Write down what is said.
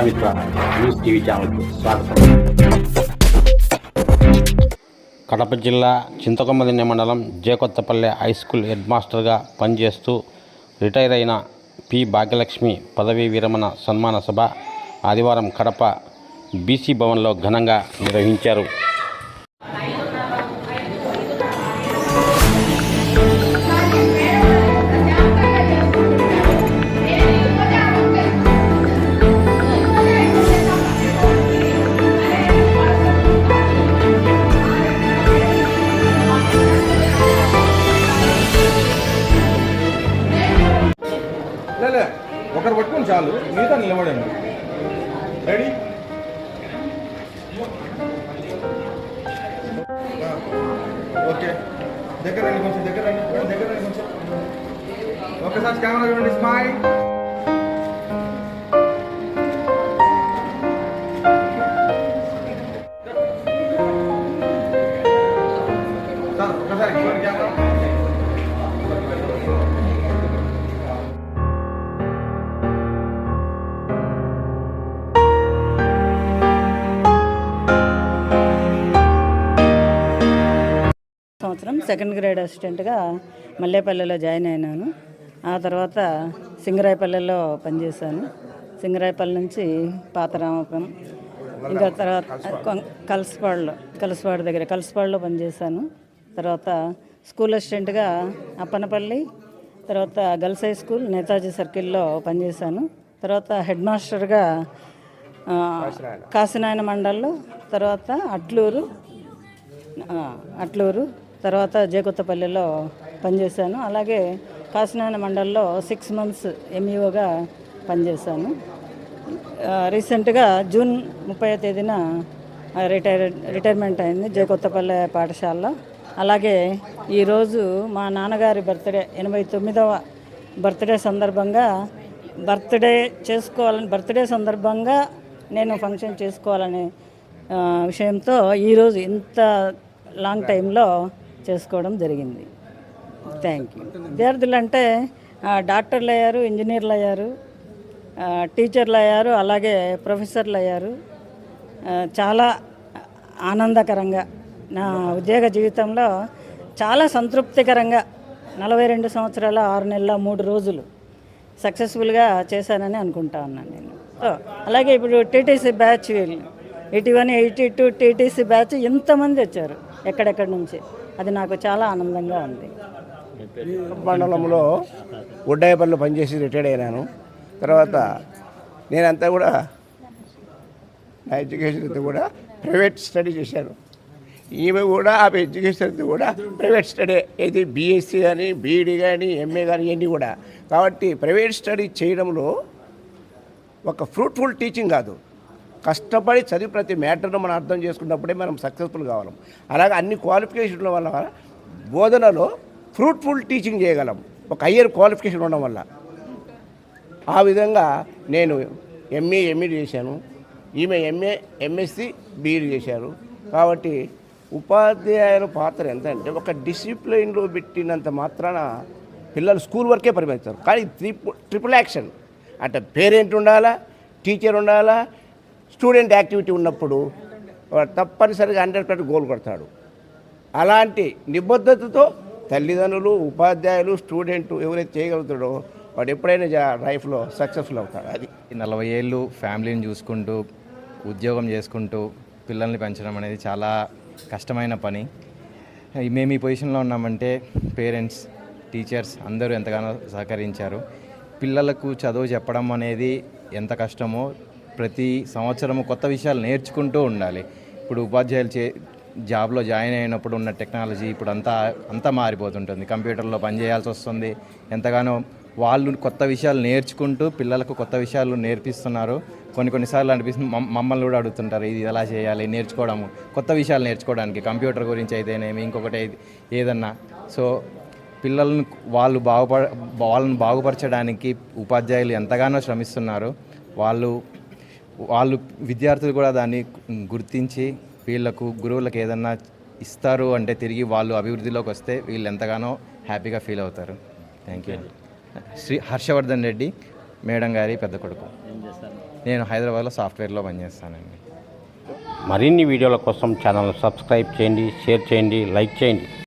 Prajamitra news TV ఛానల్కు స్వాగతం. కడప జిల్లా చింతకొమ్మదిన్నె మండలం జేకొత్తపల్లె హై స్కూల్ హెడ్ మాస్టర్గా పనిచేస్తూ రిటైర్ అయిన పి భాగ్యలక్ష్మి పదవీ విరమణ సన్మాన సభ ఆదివారం కడప బీసీ భవన్లో ఘనంగా నిర్వహించారు. ఒకరు పట్టుకుని చాలు, మిగతా నిలబడండి. రెడీ? ఓకే, దగ్గర రండి, కొంచెం దగ్గర రండి కొంచెం. ఒకసారి కెమెరా చూడండి, స్మైల్. సార్ ఒకసారి చూడండి కెమెరా. సంవత్సరం సెకండ్ గ్రేడ్ అసిస్టెంట్గా మల్లేపల్లెలో జాయిన్ అయినాను. ఆ తర్వాత సింగరాయపల్లెలో పనిచేశాను. సింగరాయపల్లి నుంచి పాతరామపురం, ఇంకా తర్వాత కలసపాడు దగ్గర కలసపాడులో పనిచేశాను. తర్వాత స్కూల్ అసిస్టెంట్గా అప్పనపల్లి, తర్వాత గర్ల్స్ హై స్కూల్ నేతాజీ సర్కిల్లో పనిచేశాను. తర్వాత హెడ్ మాస్టర్గా కాశీనాయన మండల్లో, తర్వాత అట్లూరు, తర్వాత జేకొత్తపల్లిలో పనిచేశాను. అలాగే కాశీనాయన మండల్లో 6 months ఎంఈఓగా పనిచేశాను. రీసెంట్గా జూన్ 30వ తేదీన రిటైర్మెంట్ అయింది జేకొత్తపల్లి పాఠశాలలో. అలాగే ఈరోజు మా నాన్నగారి బర్త్డే 89వ బర్త్డే సందర్భంగా బర్త్డే సందర్భంగా నేను ఫంక్షన్ చేసుకోవాలనే విషయంతో ఈరోజు ఇంత లాంగ్ టైంలో చేసుకోవడం జరిగింది. Thank you. విద్యార్థులు అంటే డాక్టర్లు అయ్యారు, ఇంజనీర్లు అయ్యారు, టీచర్లు అయ్యారు, అలాగే ప్రొఫెసర్లు అయ్యారు. చాలా ఆనందకరంగా నా ఉద్యోగ జీవితంలో చాలా సంతృప్తికరంగా 42 సంవత్సరాల 6 నెలల 3 రోజులు సక్సెస్ఫుల్గా చేశానని అనుకుంటా ఉన్నాను నేను. అలాగే ఇప్పుడు టీటీసీ బ్యాచ్ 81, 82 టీటీసీ బ్యాచ్ ఎంతమంది వచ్చారు ఎక్కడెక్కడి నుంచి. అది నాకు చాలా ఆనందంగా ఉంది. మండలంలో ఉడ్డాయపల్లిలో పనిచేసి రిటైర్డ్ అయినాను. తర్వాత నేనంతా కూడా నా ఎడ్యుకేషన్ అంతా కూడా ప్రైవేట్ స్టడీ చేశాను. ఈమె కూడా ఆమె ఎడ్యుకేషన్ అంతా కూడా ప్రైవేట్ స్టడీ, ఇది బీఎస్సీ కానీ బీఈడీ కానీ ఎంఏ కానీ ఇవన్నీ కూడా. కాబట్టి ప్రైవేట్ స్టడీ చేయడంలో ఒక ఫ్రూట్ఫుల్ టీచింగ్ కాదు, కష్టపడి చదివి ప్రతి మ్యాటర్ను మనం అర్థం చేసుకున్నప్పుడే మనం సక్సెస్ఫుల్ కావాలి. అలాగే అన్ని క్వాలిఫికేషన్ల వల్ల బోధనలో ఫ్రూట్ఫుల్ టీచింగ్ చేయగలం, ఒక హయ్యర్ క్వాలిఫికేషన్ ఉండడం వల్ల. ఆ విధంగా నేను ఎంఈడి చేశాను, ఈమె ఎంఎస్సి బీఈడి చేశారు. కాబట్టి ఉపాధ్యాయుల పాత్ర ఎంత అంటే ఒక డిసిప్లిన్లో పెట్టినంత మాత్రాన పిల్లలు స్కూల్ వరకే పరిమిస్తారు. కానీ ట్రిపుల్ యాక్షన్ అంటే పేరెంట్ ఉండాలా, టీచర్ ఉండాలా, స్టూడెంట్ యాక్టివిటీ ఉన్నప్పుడు తప్పనిసరిగా 100% గోల్ కొడతాడు. అలాంటి నిబద్ధతతో తల్లిదండ్రులు, ఉపాధ్యాయులు, స్టూడెంట్ ఎవరైతే చేయగలుగుతాడో వాడు ఎప్పుడైనా లైఫ్లో సక్సెస్ఫుల్ అవుతాడు. అది 40 ఏళ్ళు ఫ్యామిలీని చూసుకుంటూ ఉద్యోగం చేసుకుంటూ పిల్లల్ని పెంచడం అనేది చాలా కష్టమైన పని. మేము ఈ పొజిషన్లో ఉన్నామంటే పేరెంట్స్, టీచర్స్ అందరూ ఎంతగానో సహకరించారు. పిల్లలకు చదువు చెప్పడం అనేది ఎంత కష్టమో ప్రతి సంవత్సరము కొత్త విషయాలు నేర్చుకుంటూ ఉండాలి. ఇప్పుడు ఉపాధ్యాయులు జాబ్లో జాయిన్ అయినప్పుడు ఉన్న టెక్నాలజీ ఇప్పుడు అంతా మారిపోతుంటుంది. కంప్యూటర్లో పనిచేయాల్సి వస్తుంది. ఎంతగానో వాళ్ళు కొత్త విషయాలు నేర్చుకుంటూ పిల్లలకు కొత్త విషయాలు నేర్పిస్తున్నారు. కొన్నిసార్లు అనిపిస్తుంది, మమ్మల్ని కూడా అడుగుతుంటారు ఇది ఎలా చేయాలి, నేర్చుకోవడము కొత్త విషయాలు నేర్చుకోవడానికి, కంప్యూటర్ గురించి అయితేనేమి ఇంకొకటి ఏదన్నా. సో పిల్లలను వాళ్ళను బాగుపరచడానికి ఉపాధ్యాయులు ఎంతగానో శ్రమిస్తున్నారు. వాళ్ళు విద్యార్థులు కూడా దాన్ని గుర్తించి వీళ్ళకు గురువులకు ఏదన్నా ఇస్తారు అంటే తిరిగి వాళ్ళు అభివృద్ధిలోకి వస్తే వీళ్ళు ఎంతగానో హ్యాపీగా ఫీల్ అవుతారు. Thank you. Shri Harshavardhan Reddy, madam గారి పెద్ద కొడుకు. నేను హైదరాబాద్లో సాఫ్ట్వేర్లో పనిచేస్తానండి. మరిన్ని వీడియోల కోసం ఛానల్ సబ్స్క్రైబ్ చేయండి, షేర్ చేయండి, లైక్ చేయండి.